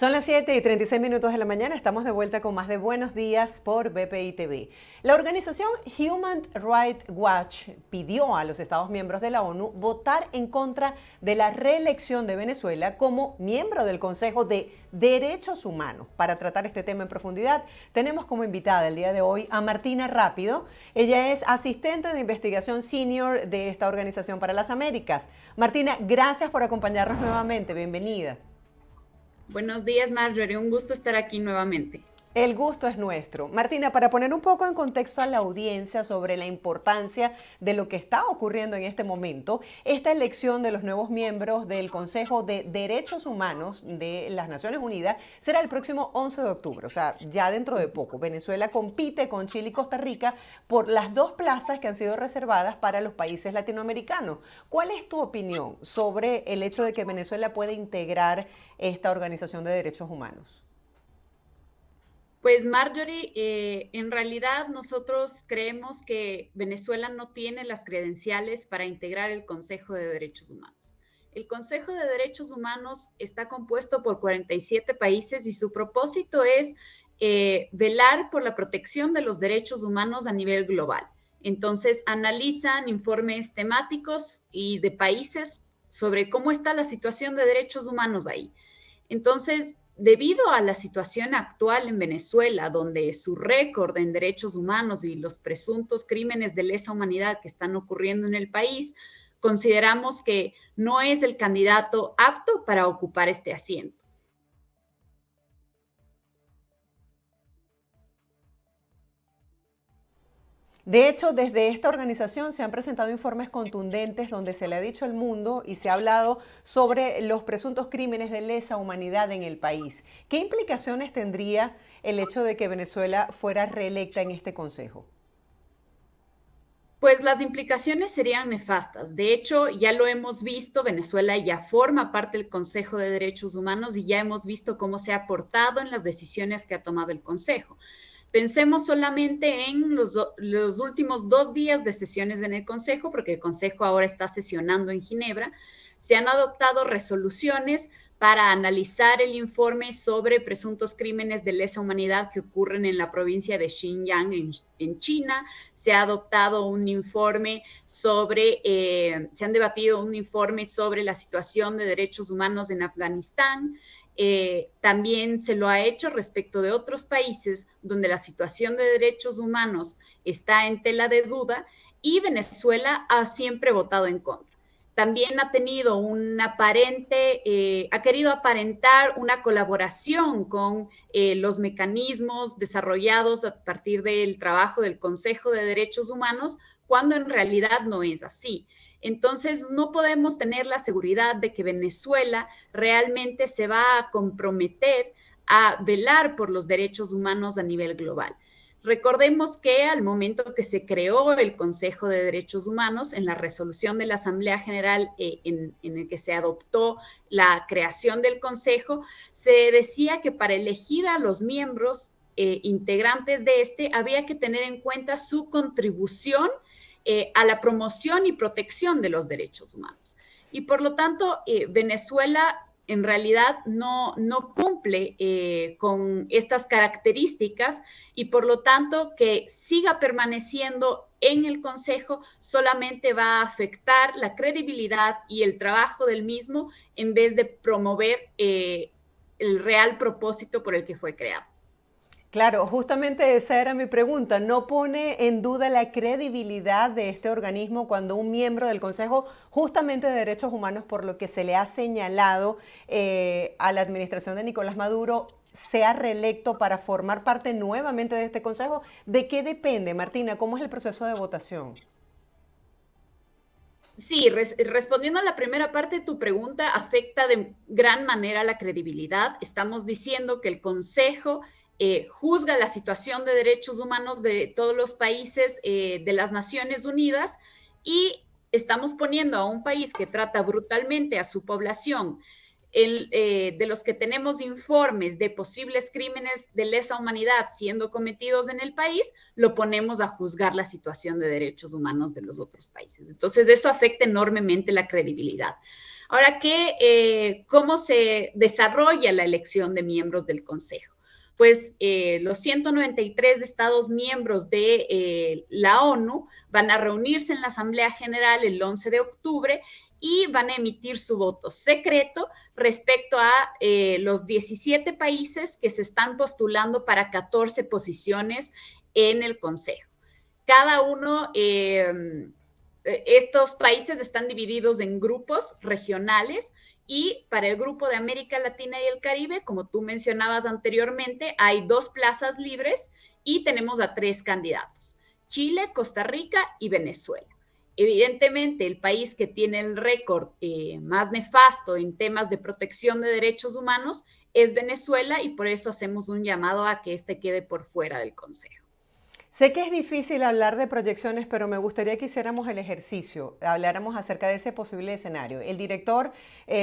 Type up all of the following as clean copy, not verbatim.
Son las 7:36 de la mañana, estamos de vuelta con más de Buenos Días por BPI TV. La organización Human Rights Watch pidió a los Estados miembros de la ONU votar en contra de la reelección de Venezuela como miembro del Consejo de Derechos Humanos. Para tratar este tema en profundidad, tenemos como invitada el día de hoy a Martina Rápido. Ella es asistente de investigación senior de esta organización para las Américas. Martina, gracias por acompañarnos nuevamente, bienvenida. Buenos días, Marjorie. Un gusto estar aquí nuevamente. El gusto es nuestro. Martina, para poner un poco en contexto a la audiencia sobre la importancia de lo que está ocurriendo en este momento, esta elección de los nuevos miembros del Consejo de Derechos Humanos de las Naciones Unidas será el próximo 11 de octubre, o sea, ya dentro de poco. Venezuela compite con Chile y Costa Rica por las dos plazas que han sido reservadas para los países latinoamericanos. ¿Cuál es tu opinión sobre el hecho de que Venezuela pueda integrar esta organización de derechos humanos? Pues Marjorie, en realidad nosotros creemos que Venezuela no tiene las credenciales para integrar el Consejo de Derechos Humanos. El Consejo de Derechos Humanos está compuesto por 47 países y su propósito es velar por la protección de los derechos humanos a nivel global. Entonces, analizan informes temáticos y de países sobre cómo está la situación de derechos humanos ahí. Entonces, debido a la situación actual en Venezuela, donde su récord en derechos humanos y los presuntos crímenes de lesa humanidad que están ocurriendo en el país, consideramos que no es el candidato apto para ocupar este asiento. De hecho, desde esta organización se han presentado informes contundentes donde se le ha dicho al mundo y se ha hablado sobre los presuntos crímenes de lesa humanidad en el país. ¿Qué implicaciones tendría el hecho de que Venezuela fuera reelecta en este consejo? Pues las implicaciones serían nefastas. De hecho, ya lo hemos visto, Venezuela ya forma parte del Consejo de Derechos Humanos y ya hemos visto cómo se ha aportado en las decisiones que ha tomado el Consejo. Pensemos solamente en los últimos 2 días de sesiones en el Consejo, porque el Consejo ahora está sesionando en Ginebra. Se han adoptado resoluciones para analizar el informe sobre presuntos crímenes de lesa humanidad que ocurren en la provincia de Xinjiang, en China. Se ha adoptado un informe se han debatido un informe sobre la situación de derechos humanos en Afganistán. También se lo ha hecho respecto de otros países donde la situación de derechos humanos está en tela de duda y Venezuela ha siempre votado en contra. También ha tenido ha querido aparentar una colaboración con los mecanismos desarrollados a partir del trabajo del Consejo de Derechos Humanos, cuando en realidad no es así. Entonces, no podemos tener la seguridad de que Venezuela realmente se va a comprometer a velar por los derechos humanos a nivel global. Recordemos que al momento que se creó el Consejo de Derechos Humanos, en la resolución de la Asamblea General en el que se adoptó la creación del Consejo, se decía que para elegir a los miembros integrantes de había que tener en cuenta su contribución a la promoción y protección de los derechos humanos. Y por lo tanto, Venezuela en realidad no cumple con estas características y por lo tanto que siga permaneciendo en el Consejo solamente va a afectar la credibilidad y el trabajo del mismo en vez de promover el real propósito por el que fue creado. Claro, justamente esa era mi pregunta. ¿No pone en duda la credibilidad de este organismo cuando un miembro del Consejo justamente de Derechos Humanos, por lo que se le ha señalado a la administración de Nicolás Maduro, sea reelecto para formar parte nuevamente de este Consejo? ¿De qué depende, Martina? ¿Cómo es el proceso de votación? Sí, respondiendo a la primera parte de tu pregunta, afecta de gran manera la credibilidad. Estamos diciendo que el Consejo juzga la situación de derechos humanos de todos los países de las Naciones Unidas y estamos poniendo a un país que trata brutalmente a su población, de los que tenemos informes de posibles crímenes de lesa humanidad siendo cometidos en el país, lo ponemos a juzgar la situación de derechos humanos de los otros países. Entonces, eso afecta enormemente la credibilidad. Ahora, ¿cómo se desarrolla la elección de miembros del Consejo? Pues los 193 Estados miembros de la ONU van a reunirse en la Asamblea General el 11 de octubre y van a emitir su voto secreto respecto a los 17 países que se están postulando para 14 posiciones en el Consejo. Cada uno, estos países están divididos en grupos regionales y para el grupo de América Latina y el Caribe, como tú mencionabas anteriormente, hay 2 plazas libres y tenemos a 3 candidatos: Chile, Costa Rica y Venezuela. Evidentemente, el país que tiene el récord más nefasto en temas de protección de derechos humanos es Venezuela, y por eso hacemos un llamado a que este quede por fuera del Consejo. Sé que es difícil hablar de proyecciones, pero me gustaría que hiciéramos el ejercicio, habláramos acerca de ese posible escenario. El director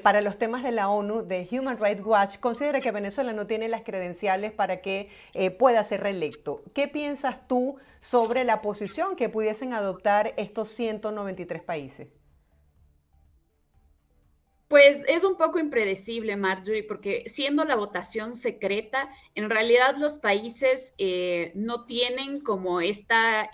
para los temas de la ONU, de Human Rights Watch, considera que Venezuela no tiene las credenciales para que pueda ser reelecto. ¿Qué piensas tú sobre la posición que pudiesen adoptar estos 193 países? Pues es un poco impredecible, Marjorie, porque siendo la votación secreta, en realidad los países no tienen como esta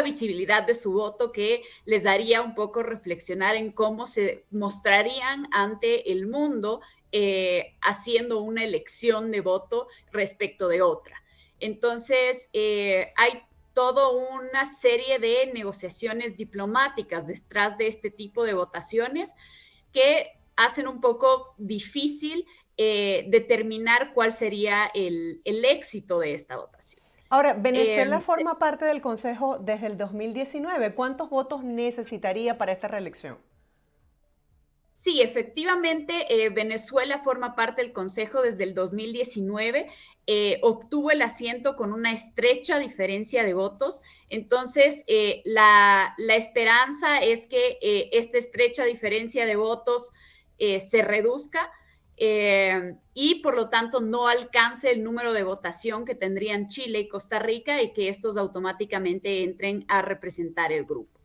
visibilidad de su voto que les daría un poco reflexionar en cómo se mostrarían ante el mundo haciendo una elección de voto respecto de otra. Entonces, hay toda una serie de negociaciones diplomáticas detrás de este tipo de votaciones que hacen un poco difícil determinar cuál sería el éxito de esta votación. Ahora, Venezuela forma parte del Consejo desde el 2019. ¿Cuántos votos necesitaría para esta reelección? Sí, efectivamente, Venezuela forma parte del Consejo desde el 2019, obtuvo el asiento con una estrecha diferencia de votos. Entonces, la esperanza es que esta estrecha diferencia de votos se reduzca y por lo tanto no alcance el número de votación que tendrían Chile y Costa Rica, y que estos automáticamente entren a representar el grupo.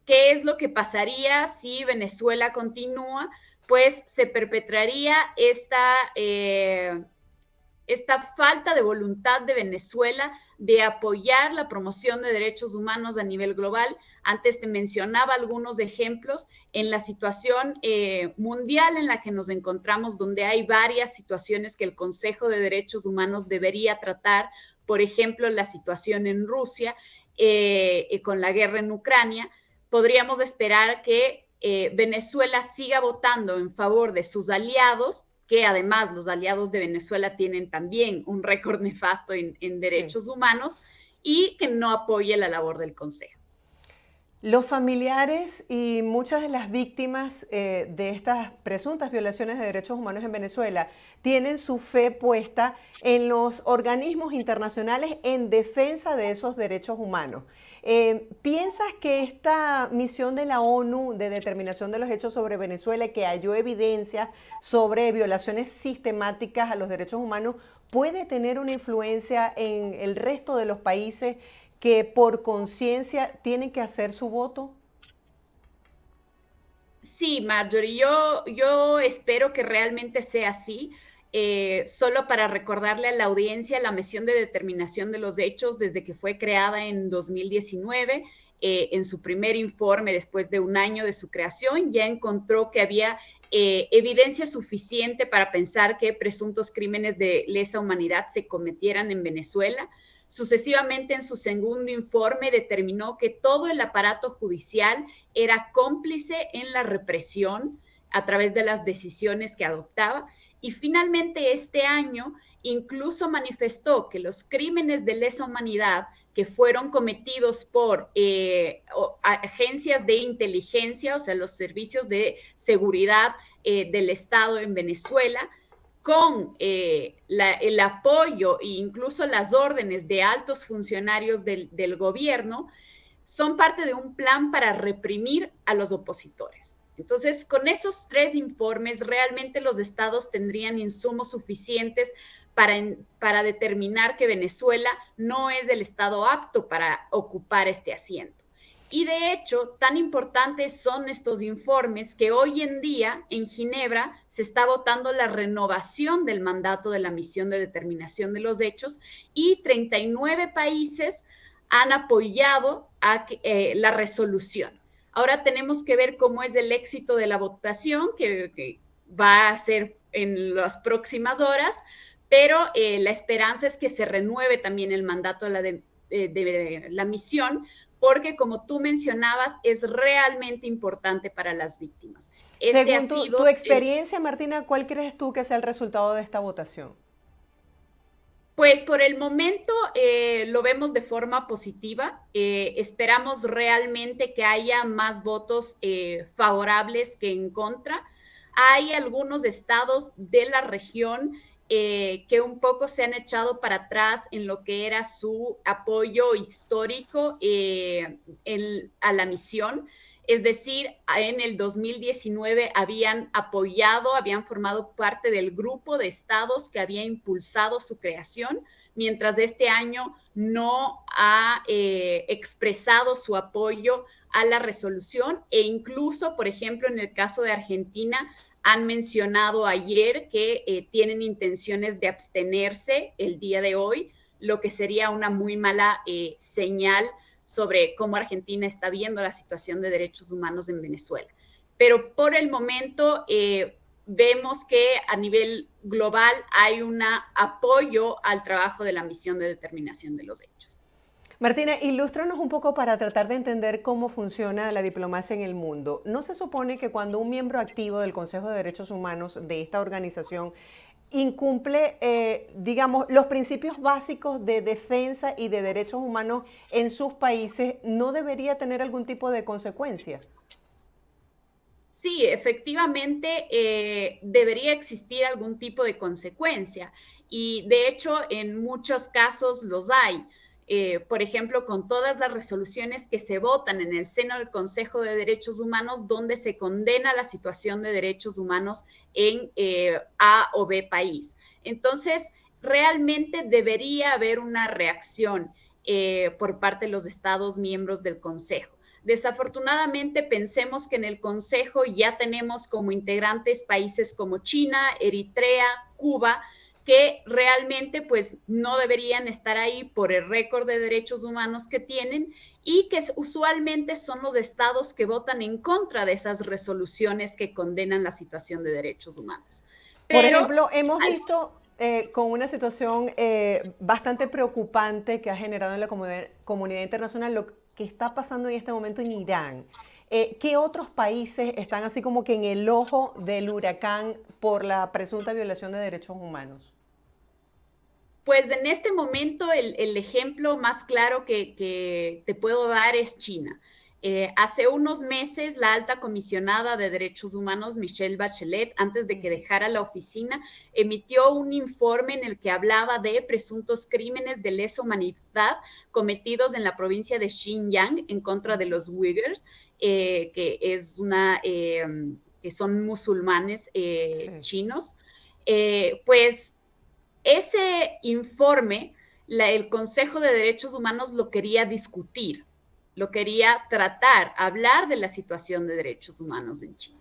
¿Qué es lo que pasaría si Venezuela continúa? Pues se perpetraría esta falta de voluntad de Venezuela de apoyar la promoción de derechos humanos a nivel global. Antes te mencionaba algunos ejemplos en la situación mundial en la que nos encontramos, donde hay varias situaciones que el Consejo de Derechos Humanos debería tratar. Por ejemplo, la situación en Rusia, con la guerra en Ucrania. Podríamos esperar que Venezuela siga votando en favor de sus aliados, que además los aliados de Venezuela tienen también un récord nefasto en derechos humanos, y que no apoye la labor del Consejo. Los familiares y muchas de las víctimas de estas presuntas violaciones de derechos humanos en Venezuela tienen su fe puesta en los organismos internacionales en defensa de esos derechos humanos. ¿Piensas que esta misión de la ONU de determinación de los hechos sobre Venezuela, que halló evidencia sobre violaciones sistemáticas a los derechos humanos, puede tener una influencia en el resto de los países que por conciencia tienen que hacer su voto? Sí, Marjorie, yo espero que realmente sea así. Solo para recordarle a la audiencia, la misión de determinación de los hechos, desde que fue creada en 2019, en su primer informe después de un año de su creación, ya encontró que había evidencia suficiente para pensar que presuntos crímenes de lesa humanidad se cometieran en Venezuela. Sucesivamente, en su segundo informe, determinó que todo el aparato judicial era cómplice en la represión a través de las decisiones que adoptaba. Y finalmente, este año, incluso manifestó que los crímenes de lesa humanidad que fueron cometidos por agencias de inteligencia, o sea, los servicios de seguridad del Estado en Venezuela, con el apoyo e incluso las órdenes de altos funcionarios del gobierno, son parte de un plan para reprimir a los opositores. Entonces, con esos 3 informes, realmente los estados tendrían insumos suficientes para determinar que Venezuela no es el estado apto para ocupar este asiento. Y de hecho, tan importantes son estos informes que hoy en día en Ginebra se está votando la renovación del mandato de la misión de determinación de los hechos y 39 países han apoyado la resolución. Ahora tenemos que ver cómo es el éxito de la votación, que va a ser en las próximas horas, pero la esperanza es que se renueve también el mandato de la misión, porque como tú mencionabas, es realmente importante para las víctimas. Este ha Según tu sido experiencia, Martina, ¿cuál crees tú que sea el resultado de esta votación? Pues por el momento lo vemos de forma positiva. Esperamos realmente que haya más votos favorables que en contra. Hay algunos estados de la región que un poco se han echado para atrás en lo que era su apoyo histórico a la misión. Es decir, en el 2019 habían apoyado, habían formado parte del grupo de estados que había impulsado su creación, mientras este año no ha expresado su apoyo a la resolución e incluso, por ejemplo, en el caso de Argentina, han mencionado ayer que tienen intenciones de abstenerse el día de hoy, lo que sería una muy mala señal sobre cómo Argentina está viendo la situación de derechos humanos en Venezuela. Pero por el momento vemos que a nivel global hay un apoyo al trabajo de la misión de determinación de los hechos. Martina, ilústranos un poco para tratar de entender cómo funciona la diplomacia en el mundo. ¿No se supone que cuando un miembro activo del Consejo de Derechos Humanos de esta organización incumple, digamos, los principios básicos de defensa y de derechos humanos en sus países, no debería tener algún tipo de consecuencia? Sí, efectivamente debería existir algún tipo de consecuencia y de hecho en muchos casos los hay. Por ejemplo, con todas las resoluciones que se votan en el seno del Consejo de Derechos Humanos, donde se condena la situación de derechos humanos en A o B país. Entonces, realmente debería haber una reacción por parte de los Estados miembros del Consejo. Desafortunadamente, pensemos que en el Consejo ya tenemos como integrantes países como China, Eritrea, Cuba, que realmente pues no deberían estar ahí por el récord de derechos humanos que tienen y que usualmente son los estados que votan en contra de esas resoluciones que condenan la situación de derechos humanos. Por Pero ejemplo, hemos visto con una situación bastante preocupante que ha generado en la comunidad internacional lo que está pasando en este momento en Irán. ¿Qué otros países están así como que en el ojo del huracán por la presunta violación de derechos humanos? pues en este momento el ejemplo más claro que te puedo dar es China. Hace unos meses, la alta comisionada de derechos humanos, Michelle Bachelet, antes de que dejara la oficina, emitió un informe en el que hablaba de presuntos crímenes de lesa humanidad cometidos en la provincia de Xinjiang en contra de los Uyghurs, que son musulmanes Sí. chinos. Pues ese informe, el Consejo de Derechos Humanos lo quería discutir, lo quería tratar, hablar de la situación de derechos humanos en China.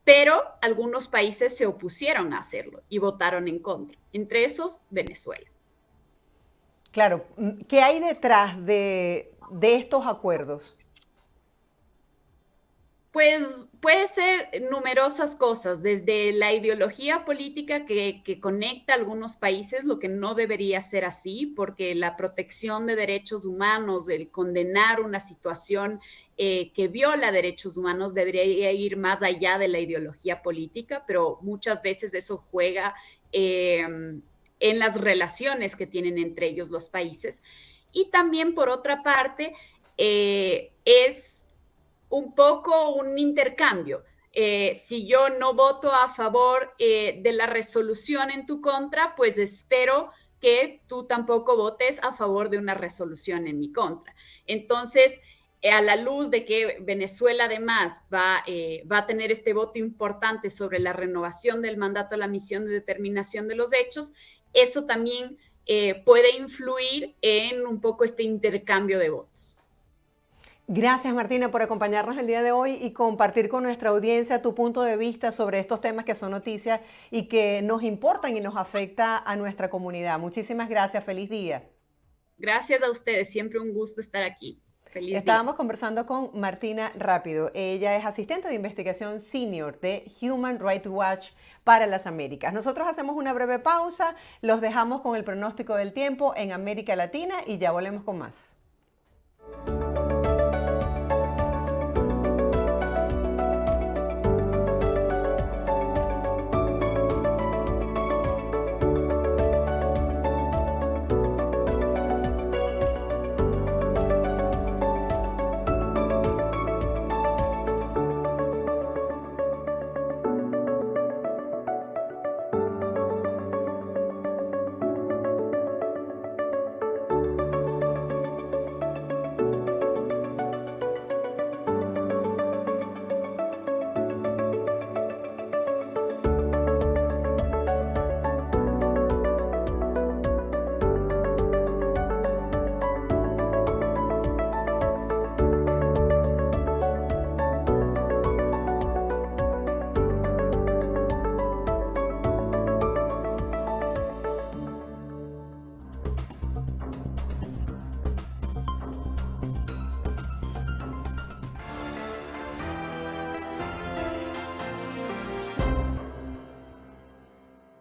Pero algunos países se opusieron a hacerlo y votaron en contra, entre esos Venezuela. Claro, ¿qué hay detrás de estos acuerdos? Pues puede ser numerosas cosas, desde la ideología política que conecta a algunos países, lo que no debería ser así, porque la protección de derechos humanos, el condenar una situación que viola derechos humanos debería ir más allá de la ideología política, pero muchas veces eso juega en las relaciones que tienen entre ellos los países. Y también, por otra parte, es un poco un intercambio. Si yo no voto a favor de la resolución en tu contra, pues espero que tú tampoco votes a favor de una resolución en mi contra. Entonces, a la luz de que Venezuela además va a tener este voto importante sobre la renovación del mandato a la misión de determinación de los hechos, eso también puede influir en un poco este intercambio de votos. Gracias, Martina, por acompañarnos el día de hoy y compartir con nuestra audiencia tu punto de vista sobre estos temas que son noticias y que nos importan y nos afecta a nuestra comunidad. Muchísimas gracias. Feliz día. Gracias a ustedes, siempre un gusto estar aquí. Feliz día. Estábamos conversando con Martina Rápido. Ella es asistente de investigación senior de Human Rights Watch para las Américas. Nosotros hacemos una breve pausa, los dejamos con el pronóstico del tiempo en América Latina y ya volvemos con más.